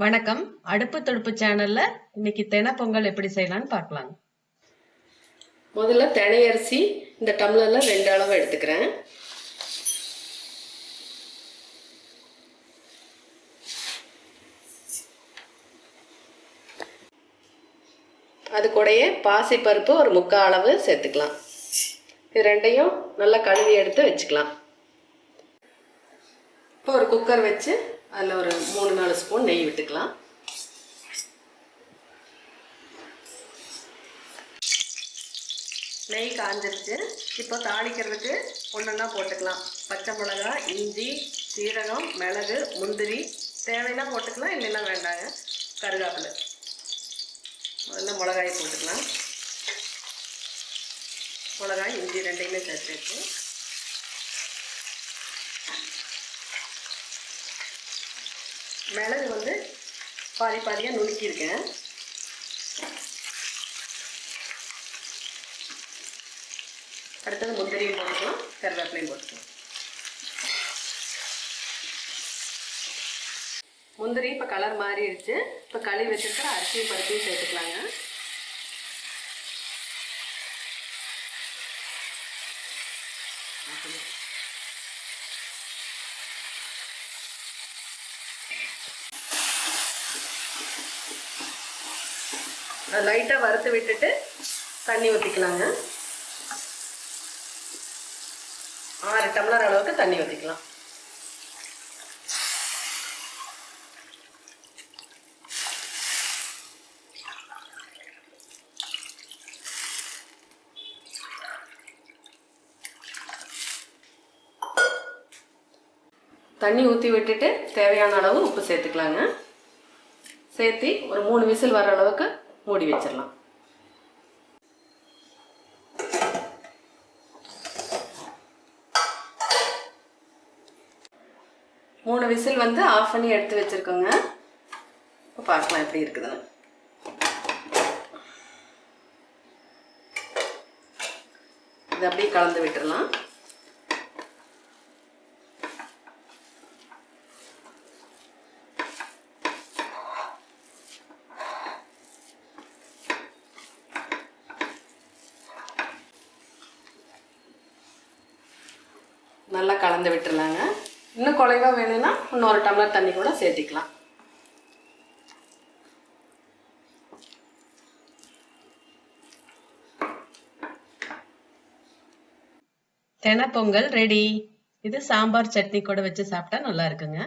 வணக்கம். அடுப்பு துடுப்பு சேனல்ல இன்னைக்கு தென பொங்கல் எப்படி செய்யலாம்னு பார்க்கலாம். முதல்ல தினை அரிசி இந்த டம்ளர்ல 2 அளவு எடுத்துக்கிறேன். அது கூடயே பாசி பருப்பு ஒரு 3/4 அளவு சேர்த்துக்கலாம். இது ரெண்டையும் நல்லா கழுவி எடுத்து வச்சுக்கலாம். இப்போ ஒரு குக்கர் வச்சு அதில் ஒரு 3-4 ஸ்பூன் நெய் விட்டுக்கலாம். நெய் காஞ்சிருச்சு. இப்போ தாளிக்கிறதுக்கு ஒன்றா போட்டுக்கலாம். பச்சை மிளகாய், இஞ்சி, சீரகம், மிளகு, முந்திரி தேவைன்னா போட்டுக்கலாம், இல்லைன்னா வேண்டாங்க. கருவேப்பிலை. முதல்ல மிளகாயை போட்டுக்கலாம். மிளகாய், இஞ்சி ரெண்டையுமே சேர்த்து மிளகு வந்து பாதியாக நுணுக்கியிருக்கேன். அடுத்தது முந்திரியும் போட்டுக்கலாம், கருவேப்பிலையும் போட்டுக்கலாம். முந்திரி இப்போ கலர் மாறிடுச்சு. இப்போ கழுவி வச்சுருக்கிற அரிசியும் பருப்பையும் சேர்த்துக்கலாங்க. லைட்டாக வறுத்து விட்டுட்டு தண்ணி ஊற்றிக்கலாங்க. 6 டம்ளர் அளவுக்கு தண்ணி ஊற்றிக்கலாம். தண்ணி ஊற்றி விட்டுட்டு தேவையான அளவு உப்பு சேர்த்துக்கலாங்க. சேர்த்து ஒரு 3 விசில் வர அளவுக்கு மூடி வச்சிடலாம். மூணு விசில் வந்து ஆஃப் பண்ணி எடுத்து வச்சிருக்கோங்க. இப்போ பார்க்கலாம் எப்படி இருக்குதுன்னு. இது அப்படியே கலந்து விட்டுடலாம். நல்லா கலந்து விட்டுருலாங்க. இன்னும் குறைவா வேணும்னா இன்னொரு டம்ளர் தண்ணி கூட சேர்த்திக்கலாம். தென பொங்கல் ரெடி. இது சாம்பார் சட்னி கூட வச்சு சாப்பிட்டா நல்லா இருக்குங்க.